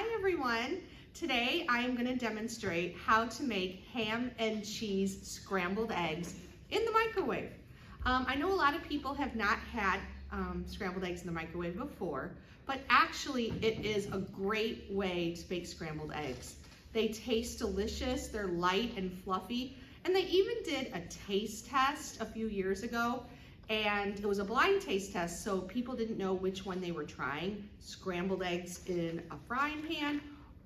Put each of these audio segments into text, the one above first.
Hi everyone. Today I am going to demonstrate how to make ham and cheese scrambled eggs in the microwave. I know a lot of people have not had scrambled eggs in the microwave before, but actually it is a great way to bake scrambled eggs. They taste delicious, they're light and fluffy, and they even did a taste test a few years ago, and it was a blind taste test, so people didn't know which one they were trying, scrambled eggs in a frying pan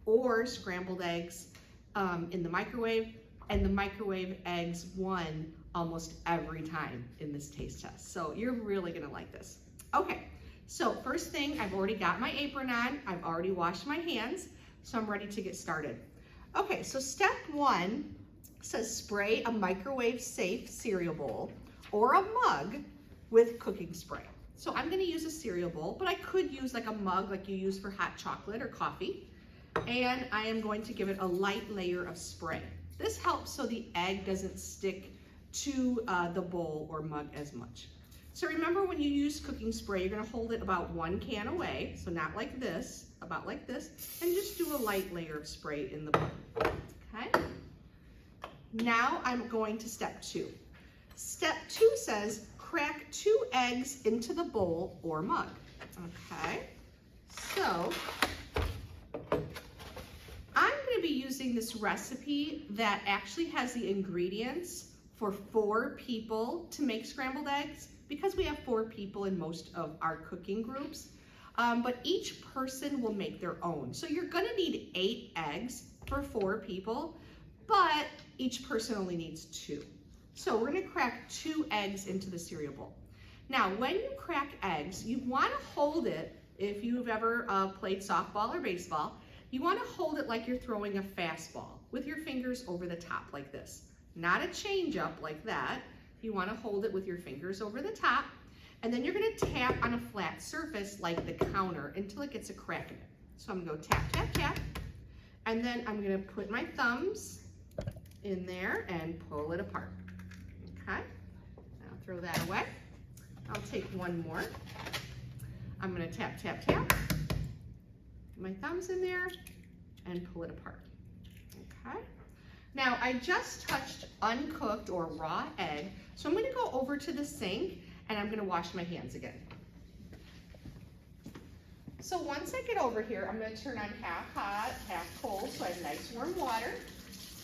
or scrambled eggs in the microwave, and the microwave eggs won almost every time in this taste test. So you're really gonna like this. Okay, so first thing, I've already got my apron on, I've already washed my hands, so I'm ready to get started. Okay, so step one says spray a microwave safe cereal bowl or a mug with cooking spray. So I'm gonna use a cereal bowl, but I could use like a mug like you use for hot chocolate or coffee. And I am going to give it a light layer of spray. This helps so the egg doesn't stick to the bowl or mug as much. So remember, when you use cooking spray, you're gonna hold it about 1 can away, so not like this, about like this, and just do a light layer of spray in the bowl, okay? Now I'm going to step 2. Step 2 says crack 2 eggs into the bowl or mug, okay? So I'm going to be using this recipe that actually has the ingredients for 4 people to make scrambled eggs, because we have 4 people in most of our cooking groups, but each person will make their own. So you're going to need 8 eggs for 4 people, but each person only needs 2. So we're going to crack 2 eggs into the cereal bowl. Now, when you crack eggs, you want to hold it, if you've ever played softball or baseball, you want to hold it like you're throwing a fastball with your fingers over the top like this. Not a change up like that. You want to hold it with your fingers over the top, and then you're going to tap on a flat surface like the counter until it gets a crack in it. So I'm going to go tap, tap, tap, and then I'm going to put my thumbs in there and pull it apart. Okay, I'll throw that away. I'll take one more. I'm going to tap, tap, tap. My thumbs in there and pull it apart. Okay. Now I just touched uncooked or raw egg, so I'm going to go over to the sink and I'm going to wash my hands again. So once I get over here, I'm going to turn on half hot, half cold, so I have nice warm water.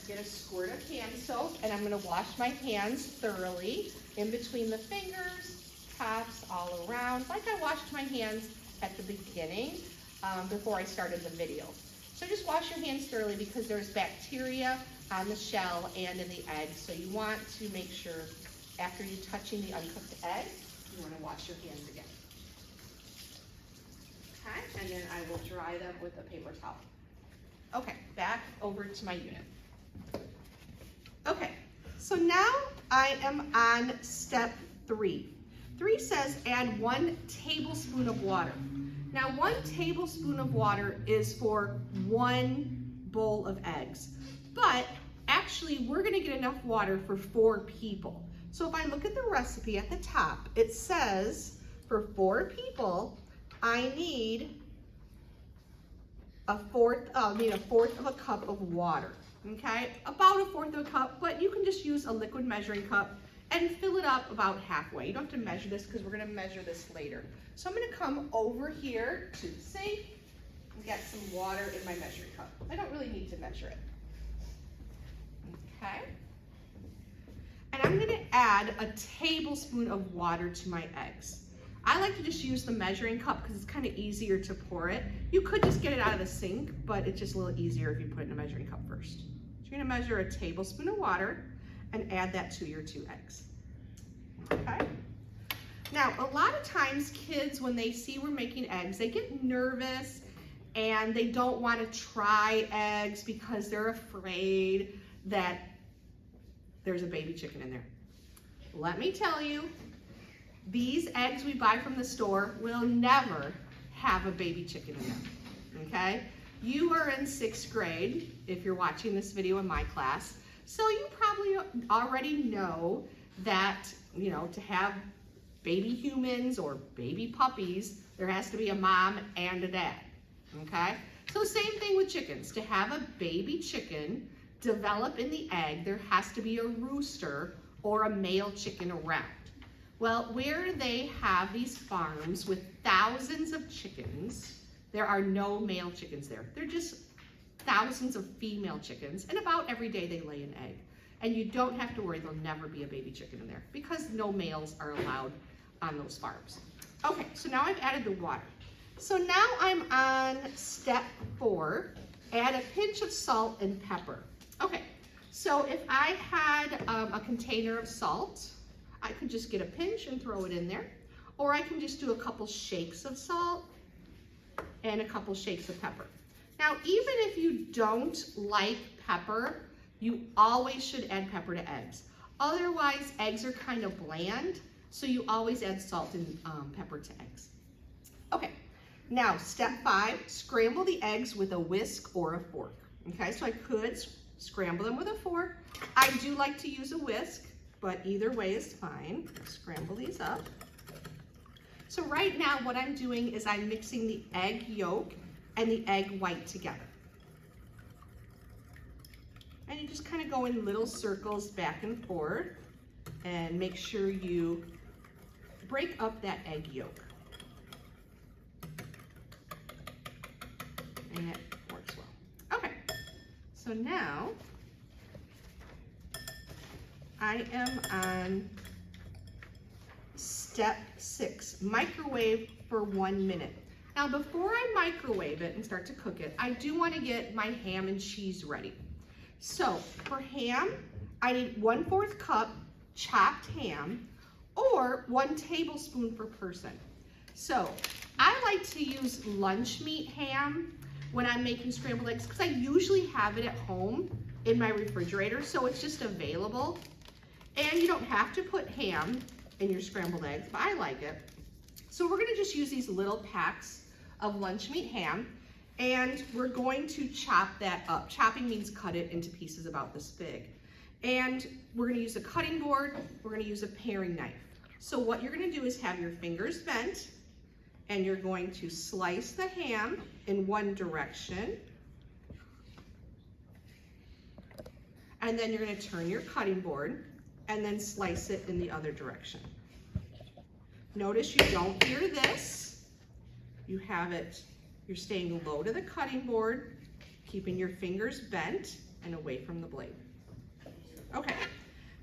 Get a squirt of hand soap, and I'm going to wash my hands thoroughly in between the fingers, tops, all around, like I washed my hands at the beginning before I started the video. So just wash your hands thoroughly because there's bacteria on the shell and in the egg, so you want to make sure after you're touching the uncooked egg, you want to wash your hands again. Okay, and then I will dry them with a paper towel. Okay, back over to my unit. Okay, so now I am on step 3. 3 says add 1 tablespoon of water. Now 1 tablespoon of water is for 1 bowl of eggs, but actually we're gonna get enough water for 4 people. So if I look at the recipe at the top, it says for 4 people, I need a fourth of a cup of water. Okay, about a 1/4 of a cup, but you can just use a liquid measuring cup and fill it up about halfway. You don't have to measure this because we're going to measure this later. So I'm going to come over here to the sink and get some water in my measuring cup. I don't really need to measure it. Okay, and I'm going to add a tablespoon of water to my eggs. I like to just use the measuring cup because it's kind of easier to pour it. You could just get it out of the sink, but it's just a little easier if you put it in a measuring cup first. So you're gonna measure a tablespoon of water and add that to your 2 eggs. Okay? Now, a lot of times kids, when they see we're making eggs, they get nervous and they don't want to try eggs because they're afraid that there's a baby chicken in there. Let me tell you, these eggs we buy from the store will never have a baby chicken in them, okay? You are in 6th grade if you're watching this video in my class, so you probably already know that, you know, to have baby humans or baby puppies, there has to be a mom and a dad, okay? So same thing with chickens. To have a baby chicken develop in the egg, there has to be a rooster or a male chicken around. Well, where they have these farms with thousands of chickens, there are no male chickens there. They're just thousands of female chickens, and about every day they lay an egg. And you don't have to worry, there'll never be a baby chicken in there because no males are allowed on those farms. Okay, so now I've added the water. So now I'm on step 4, add a pinch of salt and pepper. Okay, so if I had a container of salt, I could just get a pinch and throw it in there, or I can just do a couple shakes of salt and a couple shakes of pepper. Now, even if you don't like pepper, you always should add pepper to eggs. Otherwise, eggs are kind of bland, so you always add salt and pepper to eggs. Okay, now step 5, scramble the eggs with a whisk or a fork. Okay, so I could scramble them with a fork. I do like to use a whisk, but either way is fine. Scramble these up. So right now what I'm doing is I'm mixing the egg yolk and the egg white together. And you just kind of go in little circles back and forth and make sure you break up that egg yolk. And it works well. Okay, so now I am on step 6, microwave for 1 minute. Now before I microwave it and start to cook it, I do want to get my ham and cheese ready. So for ham, I need 1/4 cup chopped ham or 1 tablespoon per person. So I like to use lunch meat ham when I'm making scrambled eggs because I usually have it at home in my refrigerator, so it's just available. And you don't have to put ham in your scrambled eggs, but I like it. So we're gonna just use these little packs of lunch meat ham, and we're going to chop that up. Chopping means cut it into pieces about this big. And we're gonna use a cutting board, we're gonna use a paring knife. So what you're gonna do is have your fingers bent, and you're going to slice the ham in one direction, and then you're gonna turn your cutting board and then slice it in the other direction. Notice you don't hear this. You have it, you're staying low to the cutting board, keeping your fingers bent and away from the blade. Okay,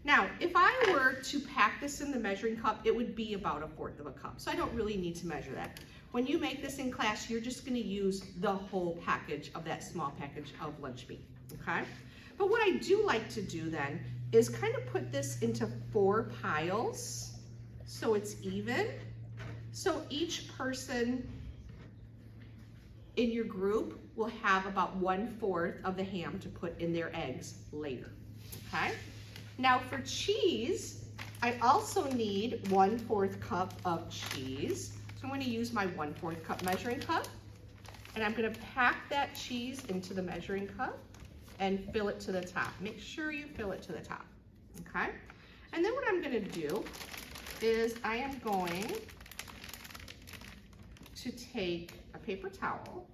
now if I were to pack this in the measuring cup, it would be about 1/4 cup, so I don't really need to measure that. When you make this in class, you're just gonna use the whole package of that small package of lunch meat, okay? But what I do like to do then is kind of put this into 4 piles so it's even. So each person in your group will have about 1/4 of the ham to put in their eggs later, okay? Now for cheese, I also need 1/4 cup of cheese. So I'm gonna use my 1/4 cup measuring cup, and I'm gonna pack that cheese into the measuring cup and fill it to the top. Make sure you fill it to the top, okay? And then what I'm gonna do is I am going to take a paper towel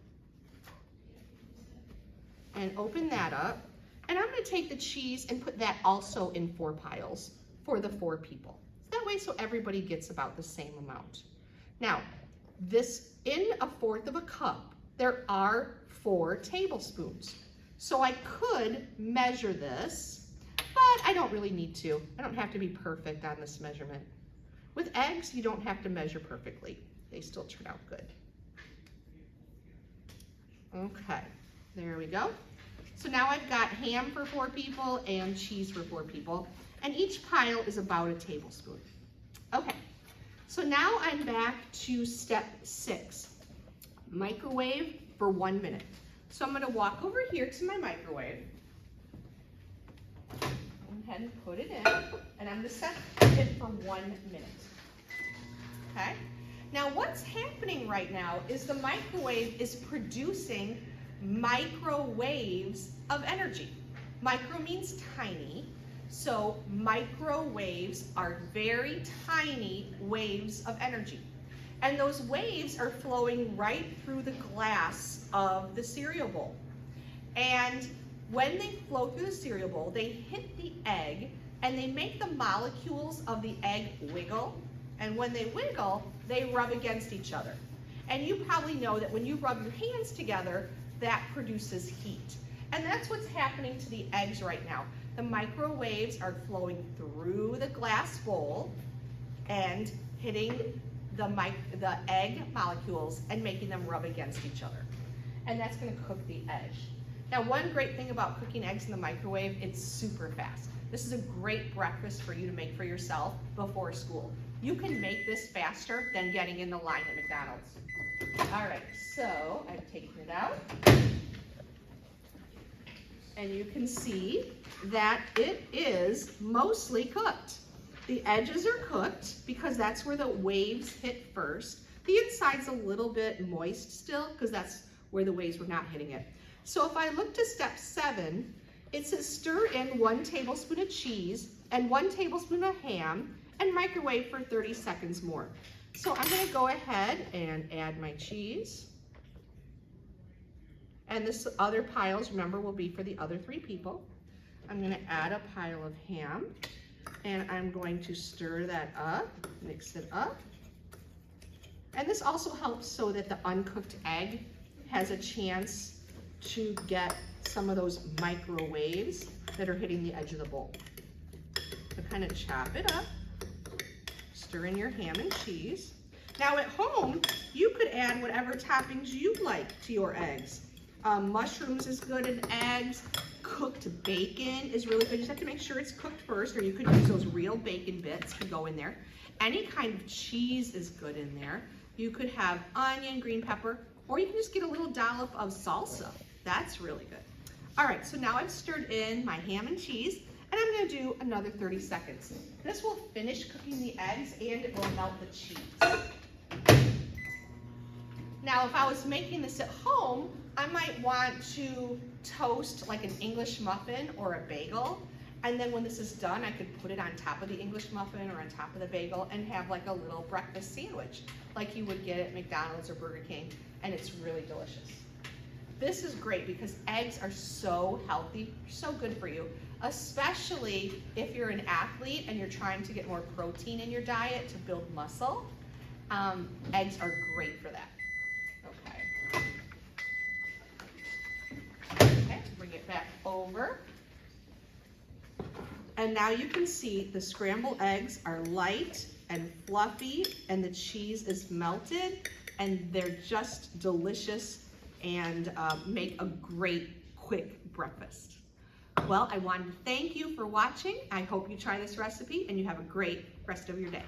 and open that up, and I'm gonna take the cheese and put that also in 4 piles for the 4 people. That way so everybody gets about the same amount. Now, this in 1/4 cup, there are 4 tablespoons. So I could measure this, but I don't really need to. I don't have to be perfect on this measurement. With eggs, you don't have to measure perfectly. They still turn out good. Okay, there we go. So now I've got ham for 4 people and cheese for 4 people, and each pile is about a tablespoon. Okay, so now I'm back to step 6, microwave for 1 minute. So I'm gonna walk over here to my microwave, go ahead and put it in, and I'm gonna set it for 1 minute, okay? Now what's happening right now is the microwave is producing microwaves of energy. Micro means tiny, so microwaves are very tiny waves of energy. And those waves are flowing right through the glass of the cereal bowl. And when they flow through the cereal bowl, they hit the egg and they make the molecules of the egg wiggle. And when they wiggle, they rub against each other. And you probably know that when you rub your hands together, that produces heat. And that's what's happening to the eggs right now. The microwaves are flowing through the glass bowl and hitting the egg molecules and making them rub against each other. And that's gonna cook the edge. Now, one great thing about cooking eggs in the microwave, it's super fast. This is a great breakfast for you to make for yourself before school. You can make this faster than getting in the line at McDonald's. All right, so I've taken it out. And you can see that it is mostly cooked. The edges are cooked because that's where the waves hit first. The inside's a little bit moist still because that's where the waves were not hitting it. So if I look to step 7, it says stir in 1 tablespoon of cheese and 1 tablespoon of ham and microwave for 30 seconds more. So I'm gonna go ahead and add my cheese. And this other piles, remember, will be for the other 3 people. I'm gonna add a pile of ham and I'm going to stir that up, mix it up. And this also helps so that the uncooked egg has a chance to get some of those microwaves that are hitting the edge of the bowl. So kind of chop it up, stir in your ham and cheese. Now at home, you could add whatever toppings you like to your eggs. Mushrooms is good in eggs. Cooked bacon is really good. You just have to make sure it's cooked first, or you could use those real bacon bits to go in there. Any kind of cheese is good in there. You could have onion, green pepper, or you can just get a little dollop of salsa. That's really good. All right, so now I've stirred in my ham and cheese, and I'm gonna do another 30 seconds. This will finish cooking the eggs and it will melt the cheese. Now, if I was making this at home, I might want to toast like an English muffin or a bagel. And then when this is done, I could put it on top of the English muffin or on top of the bagel and have like a little breakfast sandwich like you would get at McDonald's or Burger King, and it's really delicious. This is great because eggs are so healthy, so good for you, especially if you're an athlete and you're trying to get more protein in your diet to build muscle. Eggs are great for that. Okay, bring it back over. And now you can see the scrambled eggs are light and fluffy and the cheese is melted and they're just delicious and make a great quick breakfast. Well, I wanted to thank you for watching. I hope you try this recipe and you have a great rest of your day.